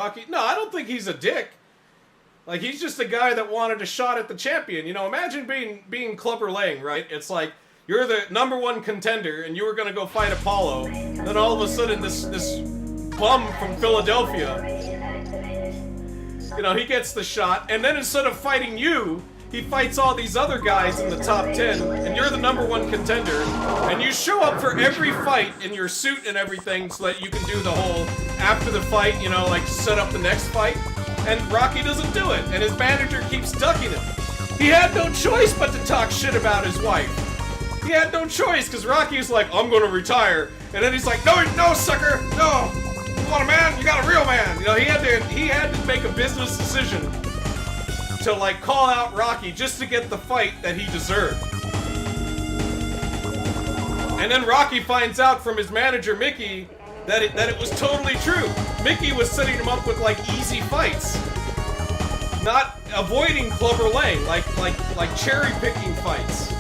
Rocky. No, I don't think he's a dick. Like, he's just a guy that wanted a shot at the champion. You know, imagine being Clubber Lang, right? It's like, you're the #1 contender, and you were gonna go fight Apollo. Then all of a sudden, this bum from Philadelphia, you know, he gets the shot, and then instead of fighting you, he fights all these other guys in the top 10, and you're the #1 contender, and you show up for every fight in your suit and everything so that you can do the whole, after the fight, you know, like, set up the next fight. And Rocky doesn't do it, and his manager keeps ducking him. He had no choice but to talk shit about his wife. He had no choice, because Rocky's like, I'm gonna retire. And then he's like, no, sucker, no. You want a man? You got a real man. You know, he had to make a business decision to, like, call out Rocky just to get the fight that he deserved. And then Rocky finds out from his manager, Mickey, that it was totally true. Mickey was setting him up with, like, easy fights. Not avoiding Clubber Lang, like cherry-picking fights.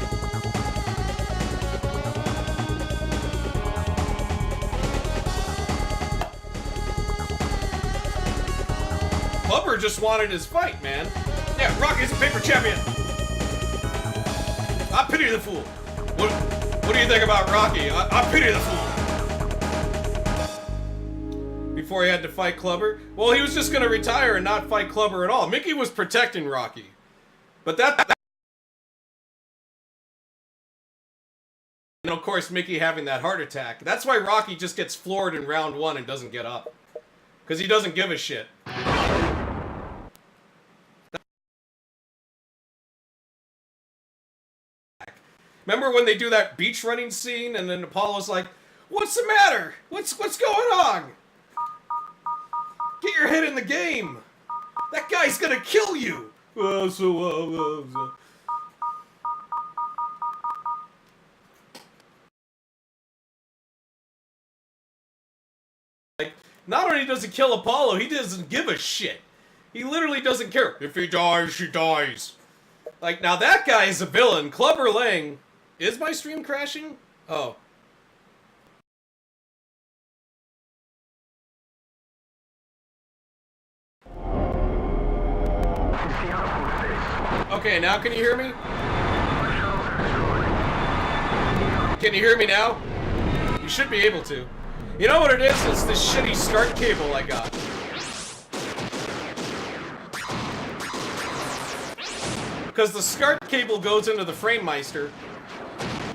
Clubber just wanted his fight, man. Yeah, Rocky's a paper champion. I pity the fool. What do you think about Rocky? I pity the fool. Before he had to fight Clubber? Well, he was just gonna retire and not fight Clubber at all. Mickey was protecting Rocky. But and of course, Mickey having that heart attack. That's why Rocky just gets floored in round 1 and doesn't get up. Because he doesn't give a shit. Remember when they do that beach running scene and then Apollo's like, what's the matter? What's going on? Get your head in the game. That guy's gonna kill you. Like, not only does he kill Apollo, he doesn't give a shit. He literally doesn't care. If he dies, he dies. Like, now that guy is a villain. Clubber Lang. Is my stream crashing? Oh. Okay, now can you hear me? Can you hear me now? You should be able to. You know what it is? It's this shitty SCART cable I got. Because the SCART cable goes into the FrameMeister,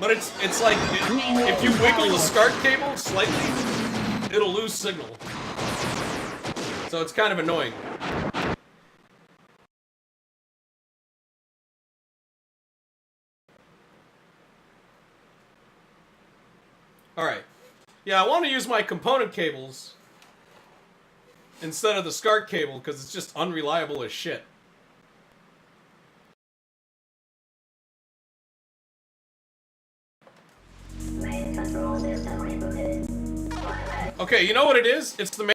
but it's like, if you wiggle the SCART cable slightly, it'll lose signal. So it's kind of annoying. Alright. Yeah, I want to use my component cables instead of the SCART cable because it's just unreliable as shit. Okay, you know what it is? It's the main...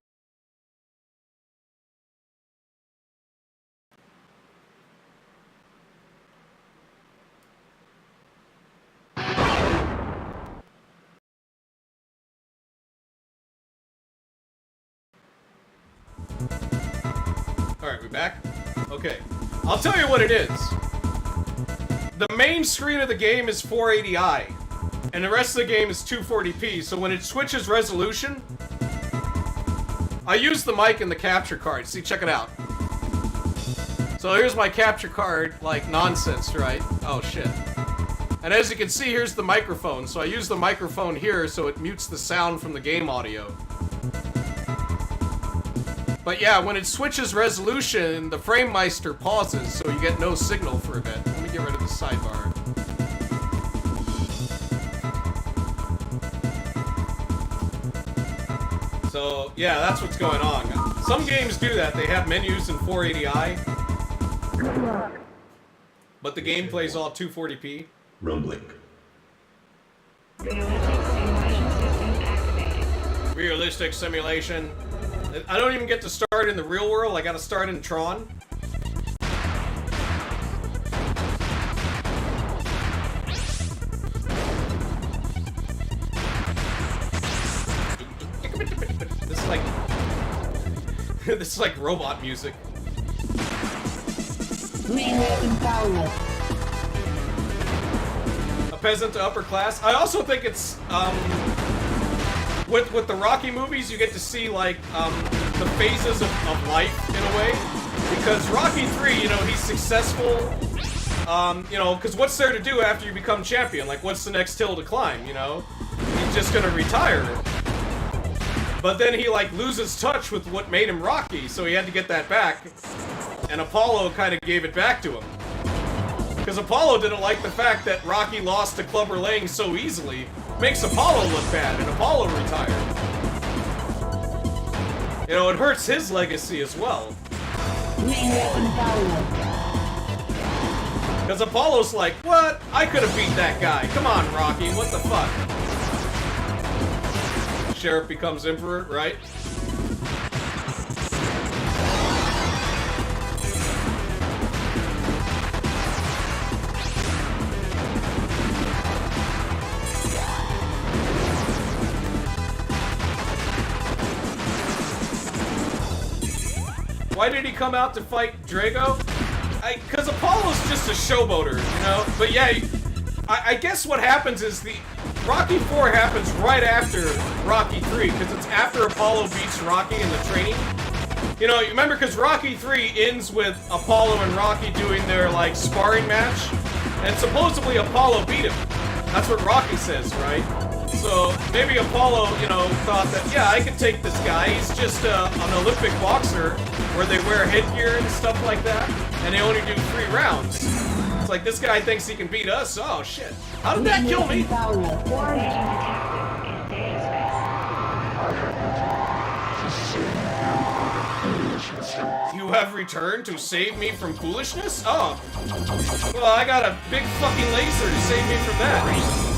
Alright, we back? Okay. I'll tell you what it is. The main screen of the game is 480i. And the rest of the game is 240p, so when it switches resolution, I use the mic and the capture card. See, check it out. So here's my capture card, like nonsense, right? Oh, shit. And as you can see, here's the microphone. So I use the microphone here so it mutes the sound from the game audio. But yeah, when it switches resolution, the FrameMeister pauses, so you get no signal for a bit. Let me get rid of the sidebar. So, yeah, that's what's going on. Some games do that. They have menus in 480i. But the game plays all 240p. Rumbling. Realistic simulation. I don't even get to start in the real world. I gotta start in Tron. This is like... This is like robot music. A peasant to upper class. I also think it's with the Rocky movies, you get to see like the phases of life in a way. Because Rocky 3, you know, he's successful. You know, because what's there to do after you become champion? Like, what's the next hill to climb? You know, he's just gonna retire. But then he like loses touch with what made him Rocky, so he had to get that back. And Apollo kind of gave it back to him. Because Apollo didn't like the fact that Rocky lost to Clubber Lang so easily. Makes Apollo look bad, and Apollo retired. You know, it hurts his legacy as well. Because Apollo's like, what? I could have beat that guy. Come on, Rocky, what the fuck? Sheriff becomes emperor, right? Why did he come out to fight Drago? Because Apollo's just a showboater, you know? But yeah, I guess what happens is the Rocky 4 happens right after Rocky 3, because it's after Apollo beats Rocky in the training. You know, you remember, because Rocky 3 ends with Apollo and Rocky doing their, like, sparring match, and supposedly Apollo beat him. That's what Rocky says, right? So maybe Apollo, you know, thought that, yeah, I could take this guy. He's just an Olympic boxer where they wear headgear and stuff like that, and they only do 3 rounds. It's like, this guy thinks he can beat us? Oh, shit. How did that kill me? You have returned to save me from foolishness? Oh. Well, I got a big fucking laser to save me from that.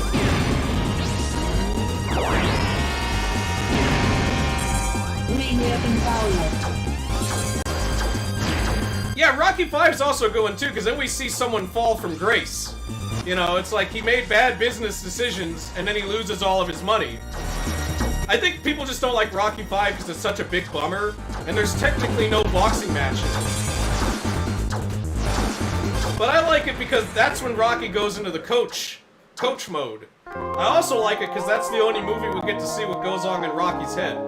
Yeah, Rocky 5 is also going too, because then we see someone fall from grace. You know, it's like he made bad business decisions, and then he loses all of his money. I think people just don't like Rocky 5 because it's such a big bummer, and there's technically no boxing match in it. But I like it because that's when Rocky goes into the coach mode. I also like it because that's the only movie we get to see what goes on in Rocky's head.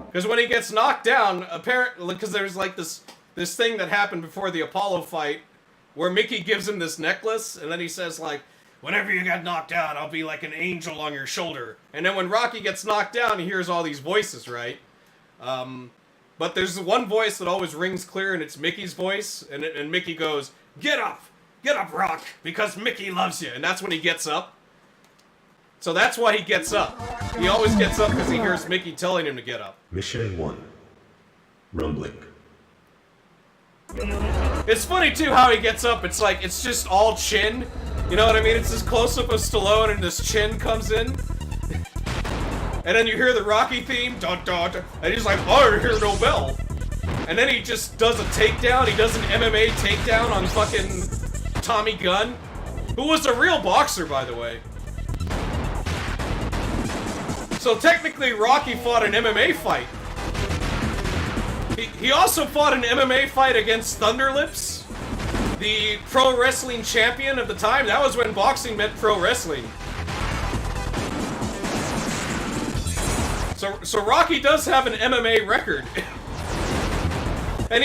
Because when he gets knocked down, apparently, because there's like this thing that happened before the Apollo fight, where Mickey gives him this necklace, and then he says like, whenever you get knocked down, I'll be like an angel on your shoulder. And then when Rocky gets knocked down, he hears all these voices, right? But there's one voice that always rings clear, and it's Mickey's voice, and Mickey goes, get up, Rock, because Mickey loves you. And that's when he gets up. So that's why he gets up. He always gets up because he hears Mickey telling him to get up. Mission 1. Rumbling. It's funny too how he gets up. It's like, it's just all chin. You know what I mean? It's this close-up of Stallone and this chin comes in. And then you hear the Rocky theme, dun, dun, dun, and he's like, oh, I hear no bell. And then he just does a takedown. He does an MMA takedown on fucking Tommy Gunn, who was a real boxer, by the way. So technically, Rocky fought an MMA fight. He also fought an MMA fight against Thunderlips, the pro wrestling champion of the time. That was when boxing met pro wrestling. So Rocky does have an MMA record. and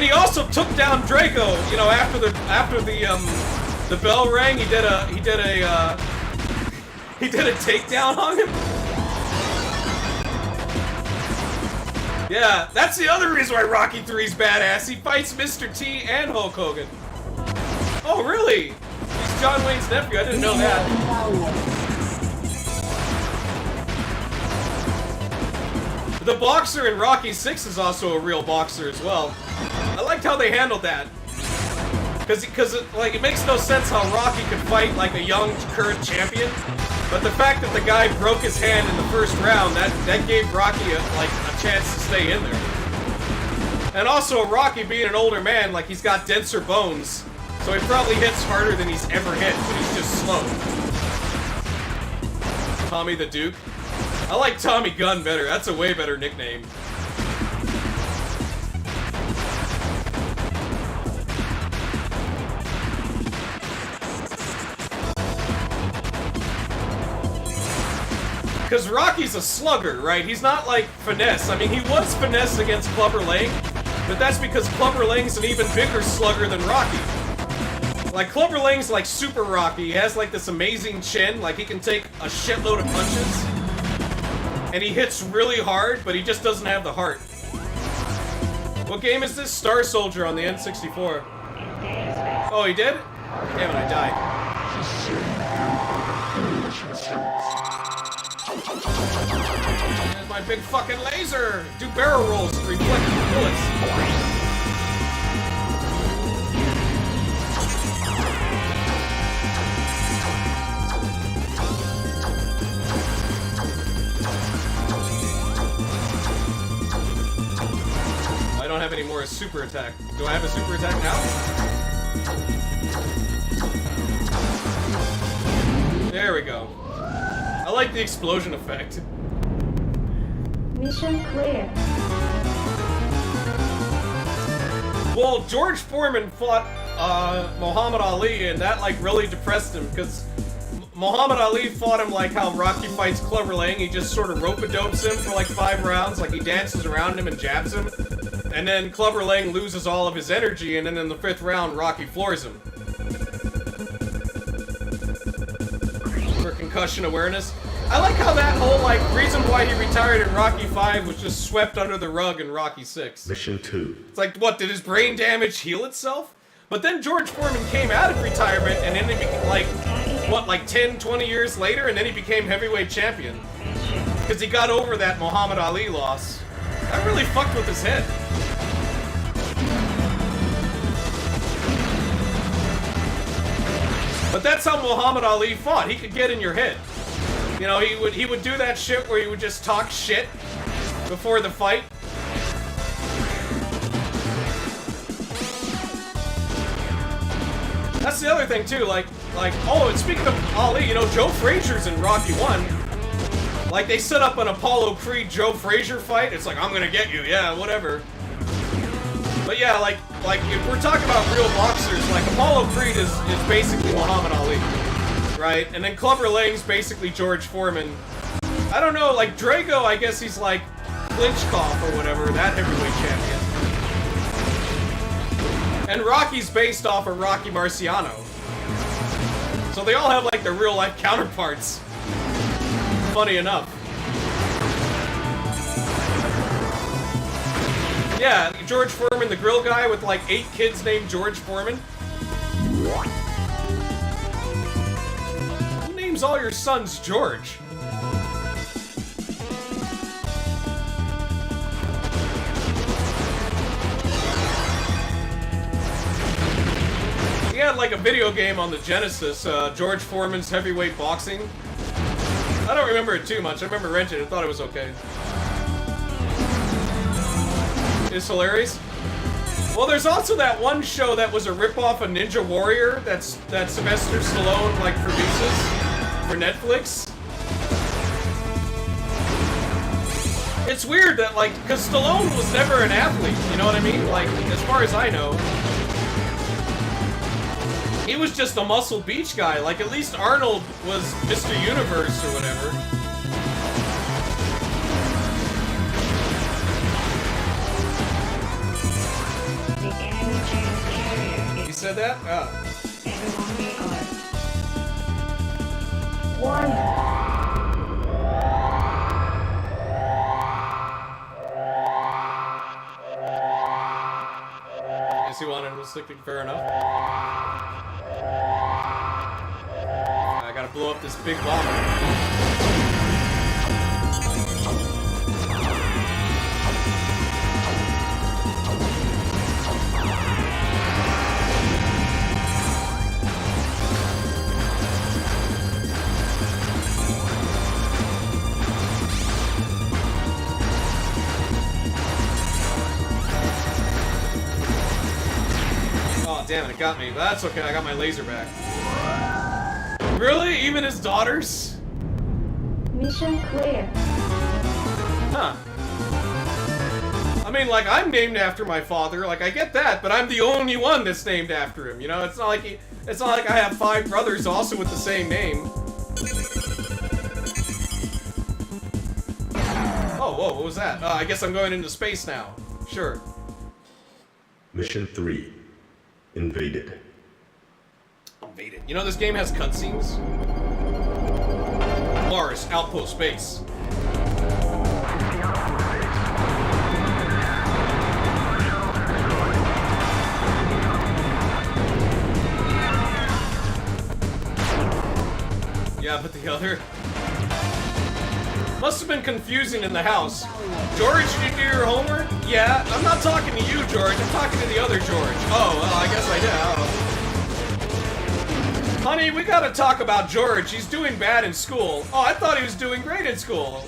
he also took down Drago, you know, after the bell rang. He did a takedown on him. Yeah, that's the other reason why Rocky 3's badass. He fights Mr. T and Hulk Hogan. Oh, really? He's John Wayne's nephew. I didn't know that. The boxer in Rocky 6 is also a real boxer as well. I liked how they handled that. Because it makes no sense how Rocky could fight like a young current champion. But the fact that the guy broke his hand in the first round, that gave Rocky a chance to stay in there. And also, Rocky being an older man, like, he's got denser bones, so he probably hits harder than he's ever hit, but he's just slow. Tommy the Duke. I like Tommy Gunn better. That's a way better nickname. Because Rocky's a slugger, right? He's not like Finesse. I mean, he was Finesse against Clubber Lang, but that's because Clubber Lang's an even bigger slugger than Rocky. Like, Clubber Lang's like super Rocky. He has like this amazing chin, like he can take a shitload of punches. And he hits really hard, but he just doesn't have the heart. What game is this? Star Soldier on the N64. Oh, he did? Damn it, I died. There's my big fucking laser! Do barrel rolls to reflect the bullets. I don't have any more super attack. Do I have a super attack now? There we go. I like the explosion effect. Mission clear. Well, George Foreman fought Muhammad Ali, and that like really depressed him because Muhammad Ali fought him like how Rocky fights Clubber Lang. He just sort of rope-a-dopes him for like 5 rounds, like he dances around him and jabs him. And then Clubber Lang loses all of his energy, and then in the 5th round, Rocky floors him. For concussion awareness. I like how that whole, like, reason why he retired in Rocky 5 was just swept under the rug in Rocky 6. Mission 2. It's like, what, did his brain damage heal itself? But then George Foreman came out of retirement, and then he became, like, what, like 10, 20 years later, and then he became heavyweight champion. Because he got over that Muhammad Ali loss. That really fucked with his head. But that's how Muhammad Ali fought. He could get in your head. You know, he would do that shit where he would just talk shit before the fight. That's the other thing too, like, oh, and speaking of Ali, you know, Joe Frazier's in Rocky 1. Like, they set up an Apollo Creed Joe Frazier fight. It's like, I'm gonna get you, yeah, whatever. But yeah, like if we're talking about real boxers, like Apollo Creed is basically Muhammad Ali, right? And then Clubber Lang's basically George Foreman. I don't know, like Drago, I guess he's like Klitschko or whatever, that heavyweight champion. And Rocky's based off of Rocky Marciano. So they all have like their real life counterparts. Funny enough. Yeah, George Foreman, the grill guy with like 8 kids named George Foreman. Who names all your sons George? He had like a video game on the Genesis, George Foreman's Heavyweight Boxing. I don't remember it too much. I remember renting it. I thought it was okay. It's hilarious. Well, there's also that one show that was a ripoff of Ninja Warrior that Sylvester Stallone like produces for Netflix. It's weird that like, because Stallone was never an athlete, you know what I mean? Like, as far as I know, he was just a muscle beach guy. Like, at least Arnold was Mr. Universe or whatever. He said that? Ah. Everyone be alert. 1. Guess he wanted to stick to fair enough. I gotta blow up this big bomb. Damn it, it got me. But that's okay, I got my laser back. Really? Even his daughters? Mission clear. Huh. I mean, like, I'm named after my father, like, I get that, but I'm the only one that's named after him, you know? It's not like I have 5 brothers also with the same name. whoa, what was that? I guess I'm going into space now. Sure. Mission 3. Invaded. Invaded. You know this game has cutscenes? Mars, Outpost Base. Yeah, but the other... Must have been confusing in the house. George, did you do your homework? Yeah, I'm not talking to you, George. I'm talking to the other George. Oh, well, I guess I did. Honey, we gotta talk about George. He's doing bad in school. Oh, I thought he was doing great in school.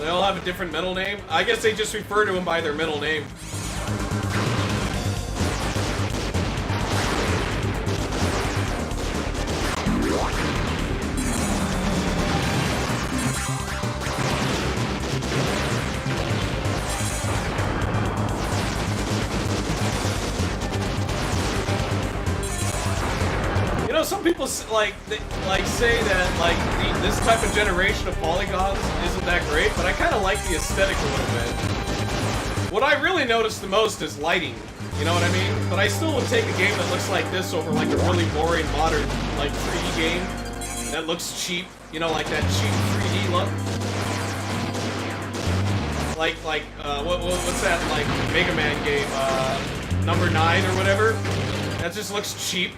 They all have a different middle name? I guess they just refer to him by their middle name. Some people say that this type of generation of polygons isn't that great, but I kind of like the aesthetic a little bit. What I really notice the most is lighting. You know what I mean? But I still would take a game that looks like this over like a really boring modern 3D game that looks cheap. You know, like that cheap 3D look. What's that Mega Man game? Number 9 or whatever. That just looks cheap.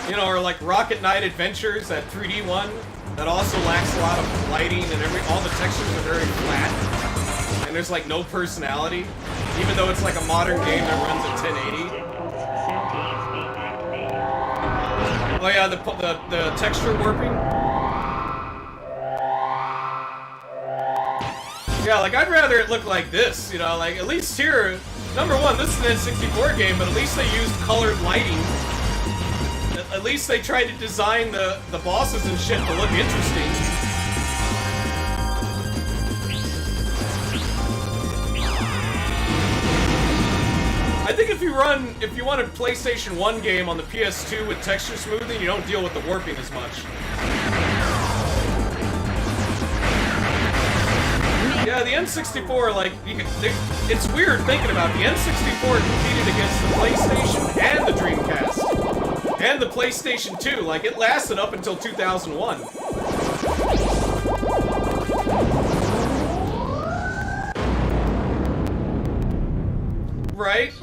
You know, or like Rocket Knight Adventures, that 3D one, that also lacks a lot of lighting and all the textures are very flat. And there's like no personality, even though it's like a modern game that runs at 1080. Oh yeah, the texture warping. Yeah, like I'd rather it look like this, you know, like at least here, number one, this is an N64 game, but at least they used colored lighting. At least they tried to design the bosses and shit to look interesting. I think if you want a PlayStation 1 game on the PS2 with texture smoothing, you don't deal with the warping as much. Yeah, the N64, it's weird thinking about it. The N64 competed against the PlayStation and the Dreamcast. And the PlayStation 2, like, it lasted up until 2001. Right?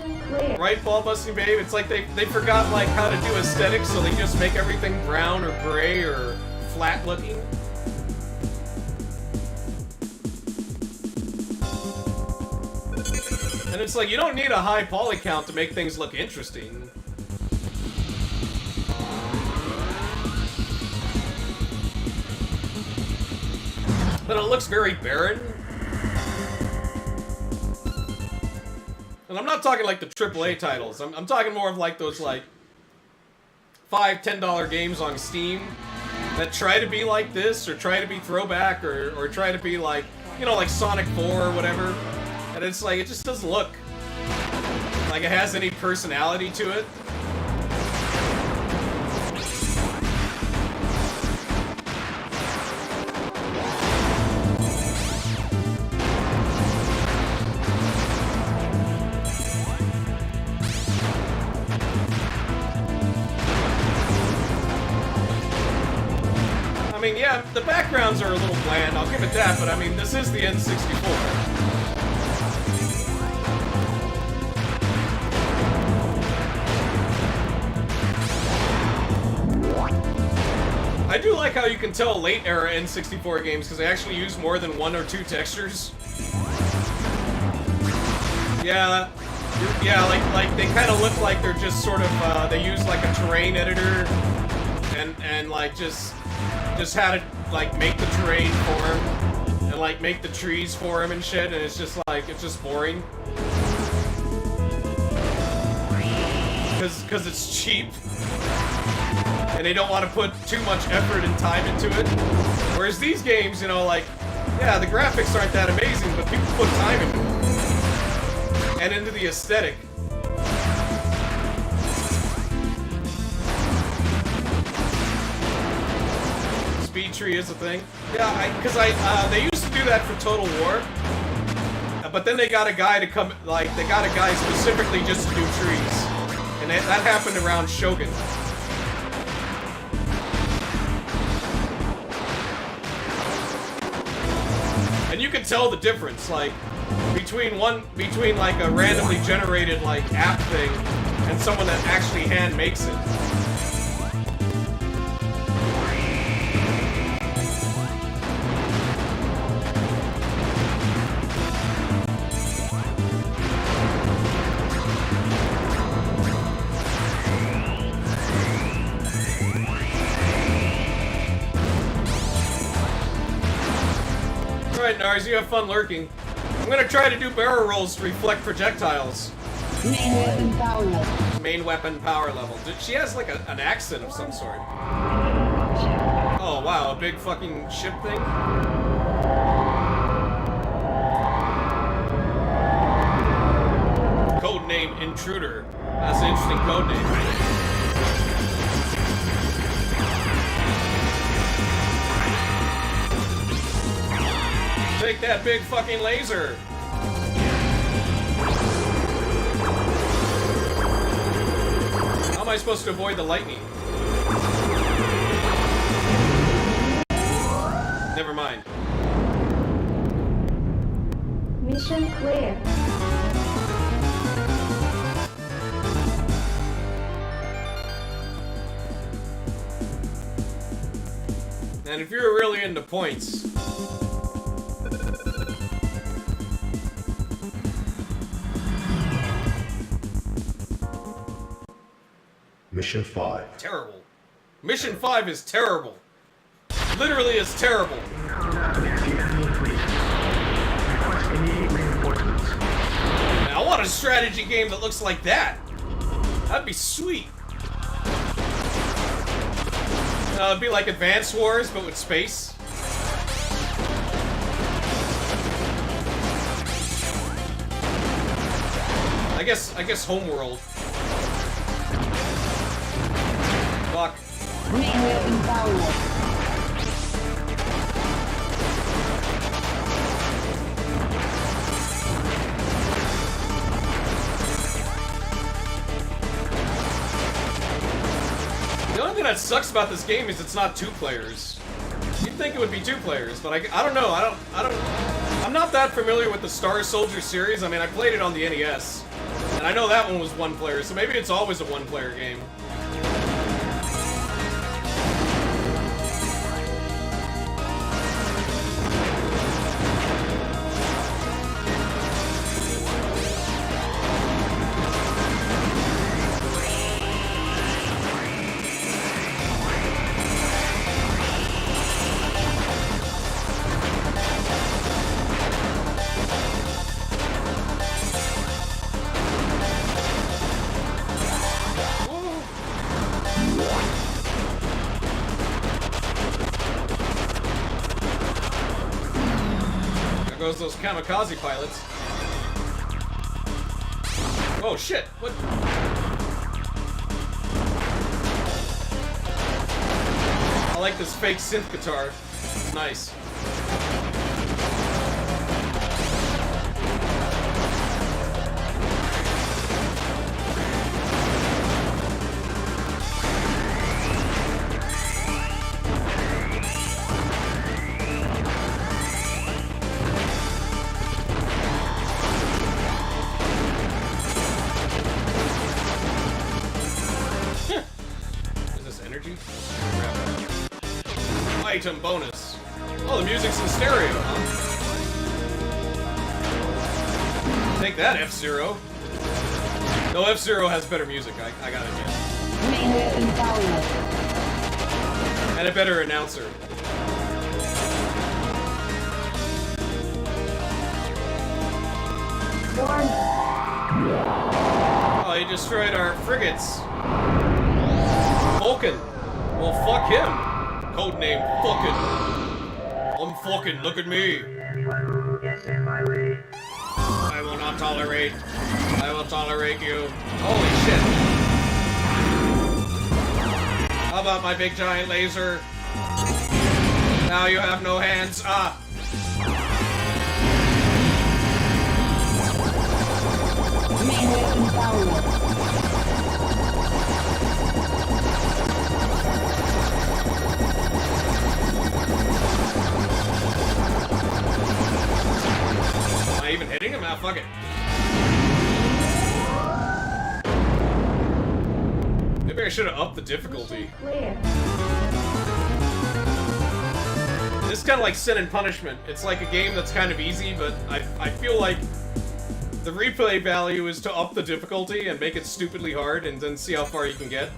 Right, ball busting babe? It's like they forgot, like, how to do aesthetics, so they just make everything brown or gray or flat looking. And it's like, you don't need a high poly count to make things look interesting. But it looks very barren. And I'm not talking like the AAA titles. I'm talking more of like those like $5, $10 games on Steam that try to be like this or try to be throwback or try to be like, you know, like Sonic 4 or whatever. And it's like, it just doesn't look like it has any personality to it. I mean, yeah, the backgrounds are a little bland, I'll give it that, but I mean, this is the N64. I do like how you can tell late-era N64 games, because they actually use more than 1 or 2 textures. Yeah, like they kind of look like they're just sort of, they use like a terrain editor, and like just had to like make the terrain for him, and like make the trees for him and shit, and it's just like, it's just boring. Because it's cheap. and they don't want to put too much effort and time into it. Whereas these games, you know, like, yeah, the graphics aren't that amazing, but people put time into it. And into the aesthetic. Speed tree is a thing. Yeah, because they used to do that for Total War. But then they got a guy to come, like, they got a guy specifically just to do trees. And that happened around Shogun. And you can tell the difference, like, between like a randomly generated, like, app thing and someone that actually hand makes it. Alright, Nars, you have fun lurking. I'm gonna try to do barrel rolls to reflect projectiles. Main weapon power level. Main weapon power level. Dude, she has like an accent of some sort. Oh wow, a big fucking ship thing? Codename Intruder. That's an interesting codename. Take that big fucking laser! How am I supposed to avoid the lightning? Never mind. Mission clear. And if you're really into points, Mission 5. terrible. Mission 5 is terrible. Literally is terrible. Man, I want a strategy game that looks like that. That'd be sweet. It'd be like Advance Wars, but with space. I guess Homeworld. Fuck. Main weapon power level. The only thing that sucks about this game is it's not 2 players. You'd think it would be 2 players, but I don't know. I'm not that familiar with the Star Soldier series. I mean, I played it on the NES, and I know that one was 1 player, so maybe it's always a 1-player game. There goes those kamikaze pilots. Oh shit, what? I like this fake synth guitar. It's nice. Item bonus. Oh, the music's in stereo, huh? Take that, F-Zero. No, F-Zero has better music, I gotta admit. Main weapon power level. And a better announcer. Oh, he destroyed our frigates. Vulcan. Well, fuck him. Codename fucking. I'm fucking, look at me. I will not tolerate. I will tolerate you. Holy shit. How about my big giant laser? Now you have no hands. Ah. Main weapon power. Am I even hitting him? Ah, fuck it. Maybe I should have upped the difficulty. Clear. This is kind of like Sin and Punishment. It's like a game that's kind of easy, but I feel like the replay value is to up the difficulty and make it stupidly hard and then see how far you can get.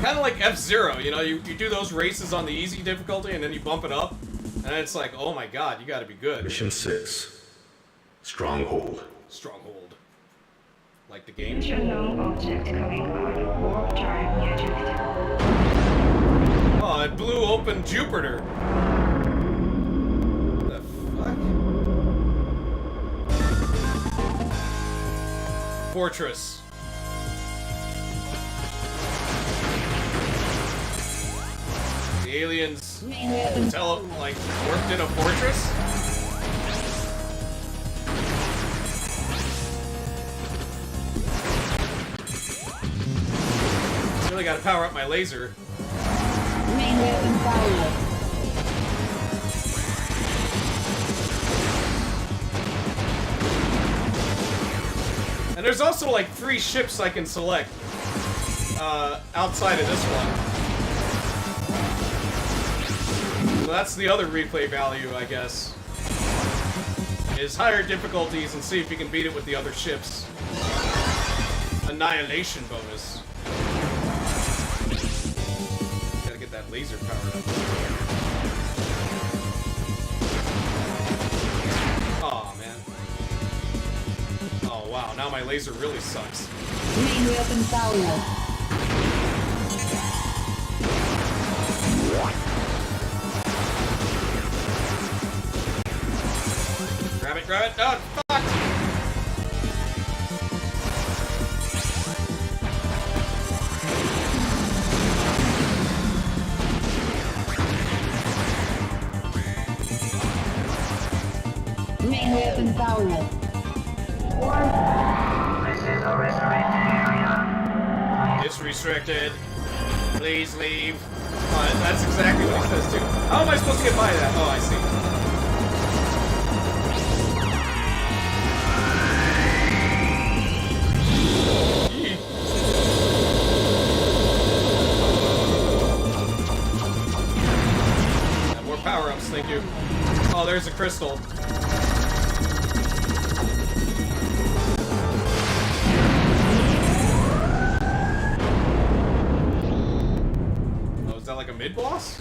Kind of like F-Zero, you know, you do those races on the easy difficulty and then you bump it up, and then it's like, oh my god, you gotta be good. Mission 6. Stronghold. Stronghold. Like the game. Unknown object coming out of warp drive near Jupiter. Oh, it blew open Jupiter. The fuck? Fortress. The aliens Main weapon like worked in a fortress? Really gotta power up my laser. Main weapon power. And there's also like 3 ships I can select outside of this one. So that's the other replay value, I guess. Is higher difficulties and see if you can beat it with the other ships. Annihilation bonus. Gotta get that laser powered up. Aw, man. Oh, wow. Now my laser really sucks. Main weapon power. Grab it, grab it. Oh, fuck! Main weapon power. It's restricted. Please leave. Oh, that's exactly what he says too. How am I supposed to get by that? Oh, I see. Yeah, more power-ups, thank you. Oh, there's a crystal. Is that like a mid-boss?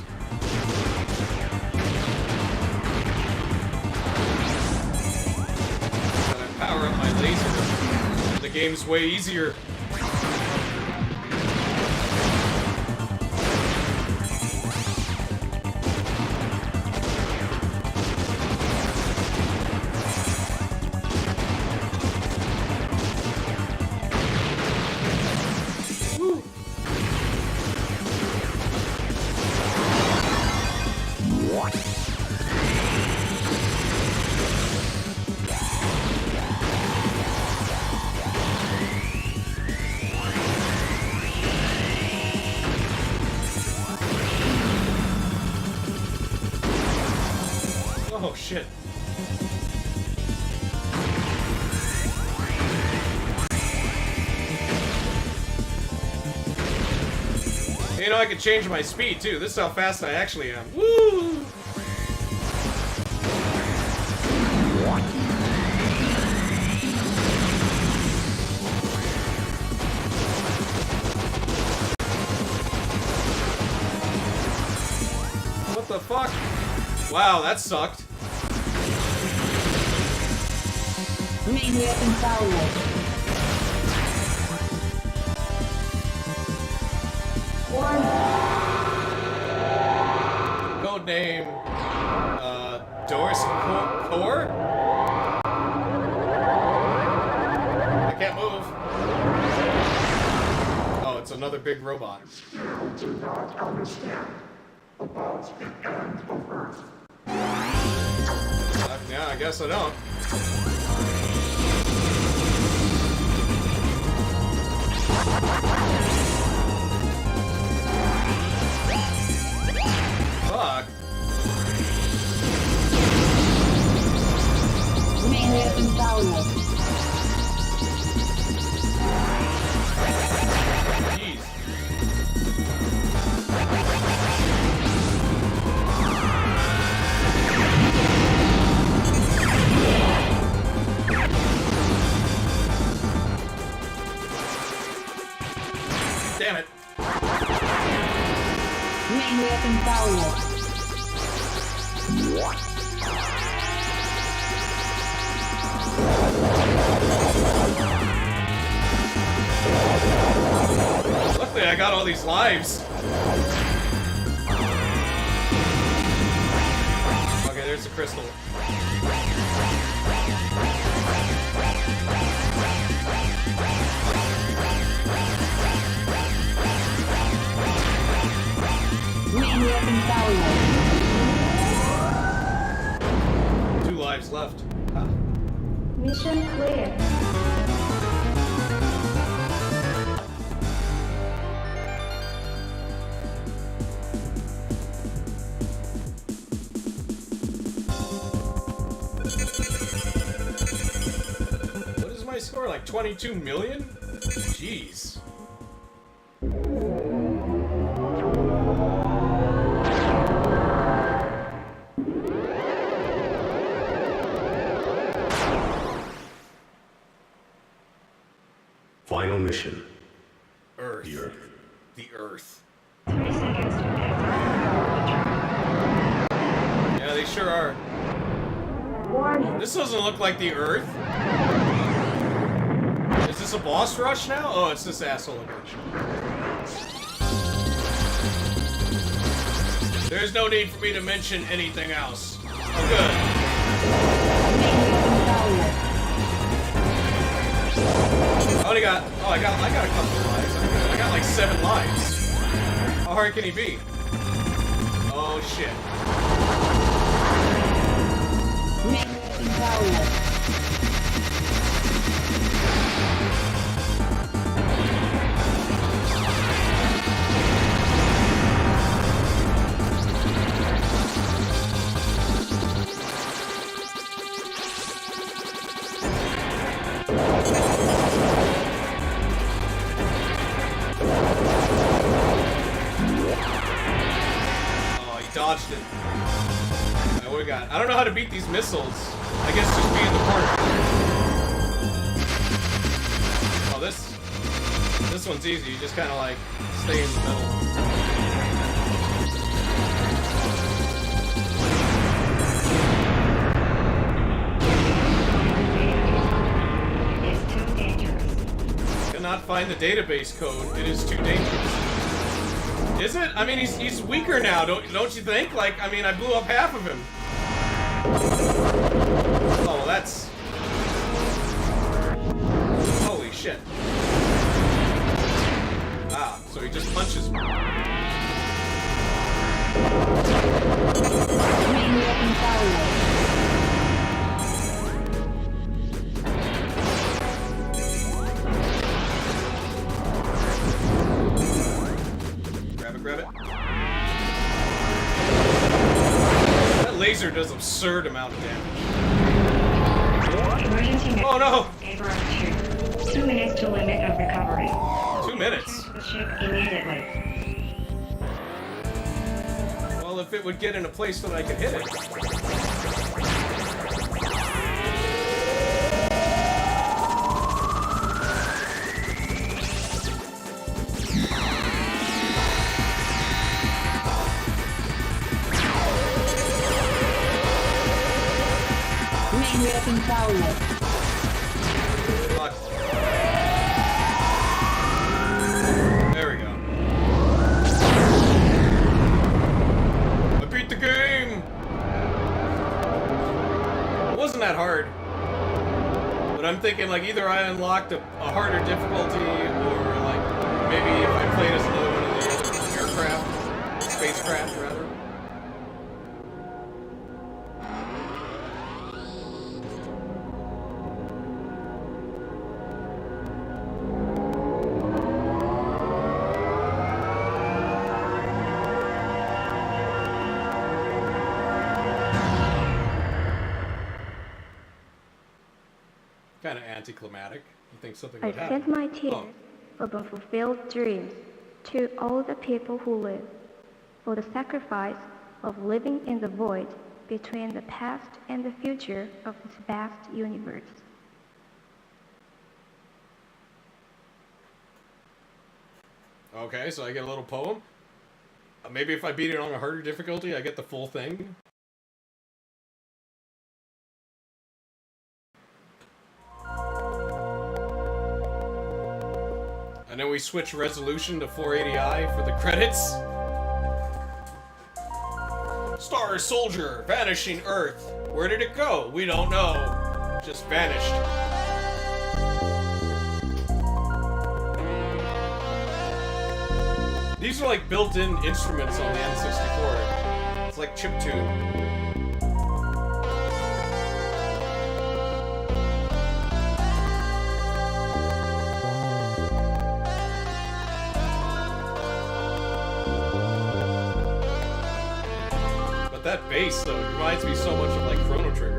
Gotta power up my laser. The game's way easier. Oh shit. You know, I can change my speed too. This is how fast I actually am. Woo! What the fuck? Wow, that sucked. Main weapon powered. Code name, Doris Core? I can't move. Oh, it's another big robot. You do not understand about the end of Earth. Yeah, I guess I don't. Fuck. Main weapon powered. Jeez. Damn it. Main weapon powered. Luckily, I got all these lives. Okay, there's the crystal. Main weapon powered. 2 lives left. Ah. Mission clear. What is my score? Like 22 million? Jeez. Final mission. Earth. The Earth. The Earth. 3 seconds to exit. Yeah, they sure are. Warning. This doesn't look like the Earth. Is this a boss rush now? Oh, it's this asshole again. There's no need for me to mention anything else. Oh, good. Main weapon powered. I got a couple of lives. I got like 7 lives. How hard can he be? Oh shit. Main weapon powered. Oh, he dodged it. Alright, what we got? I don't know how to beat these missiles. I guess just be in the corner. Oh, this one's easy. You just kind of like stay in the middle. It's too dangerous. Cannot find the database code. It is too dangerous. Is it? I mean, he's weaker now, don't you think? Like, I mean, I blew up half of him. Oh, well, that's... Holy shit. Ah, so he just punches me. Main weapon powered. Grab it. That laser does absurd amount of damage. Emergency Oh no! Abrams 2. 2 minutes to limit of recovery. 2 minutes? Return to the ship immediately. Well, if it would get in a place that I could hit it. Main weapon powered. I'm thinking like either I unlocked a harder difficulty or like maybe if I played as another one of the aircraft, spacecraft rather. Kind of anticlimactic. You think something I would happen. send my tears Oh. for fulfilled dreams to all the people who live, for the sacrifice of living in the void between the past and the future of this vast universe. Okay, so I get a little poem. Maybe if I beat it on a harder difficulty, I get the full thing. And then we switch resolution to 480i for the credits. Star Soldier, Vanishing Earth. Where did it go? We don't know. Just vanished. These are like built-in instruments on the N64. It's like chiptune. That bass, though, it reminds me so much of, like, Chrono Trigger.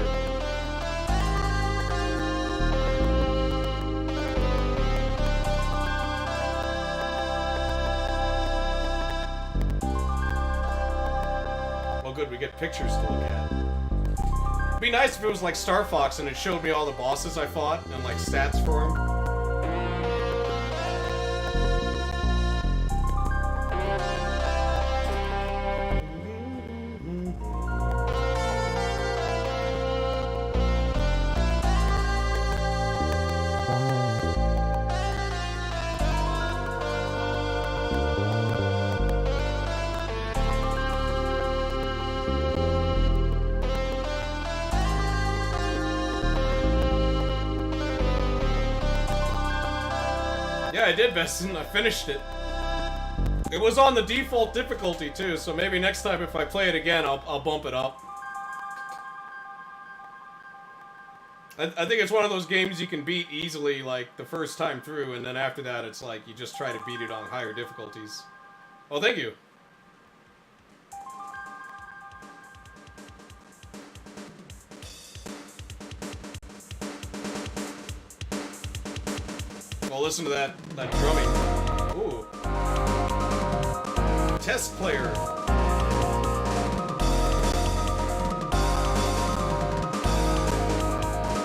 Well, good, we get pictures to look at. It'd be nice if it was like Star Fox and it showed me all the bosses I fought and, like, stats for them. Yeah, I did, Besson. I finished it. It was on the default difficulty, too, so maybe next time if I play it again, I'll bump it up. I think it's one of those games you can beat easily, like, the first time through, and then after that, it's like, you just try to beat it on higher difficulties. Oh, thank you. Well, listen to that drumming. Ooh. Test player.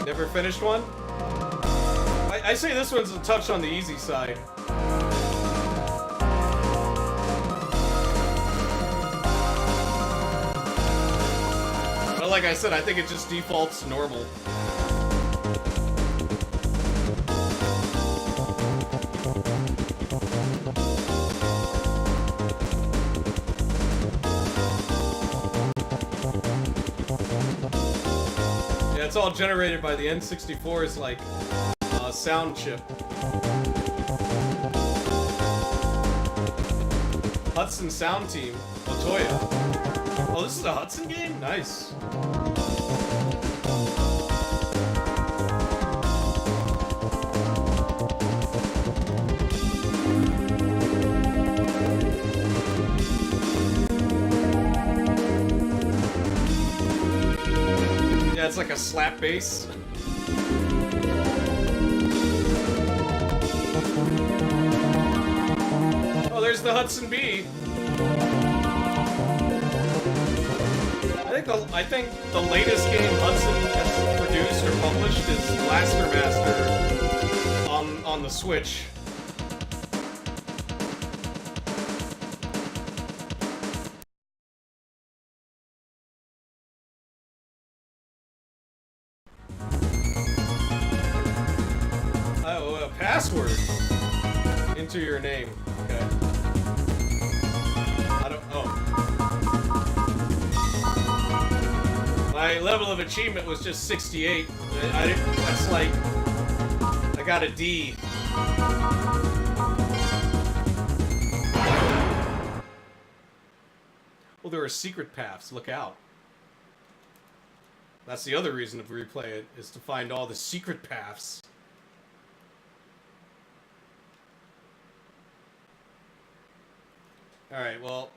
Never finished one? I say this one's a touch on the easy side. But like I said, I think it just defaults normal. It's all generated by the N64's like sound chip. Hudson Sound Team, Latoya. Oh, this is a Hudson game? Nice. Yeah, it's like a slap bass. Oh, there's the Hudson B. I think the latest game Hudson has produced or published is Blaster Master on the Switch. Password into your name. Okay. My level of achievement was just 68. That's like got a D. Well, there are secret paths. Look out. That's the other reason to replay it, is to find all the secret paths. Alright, well,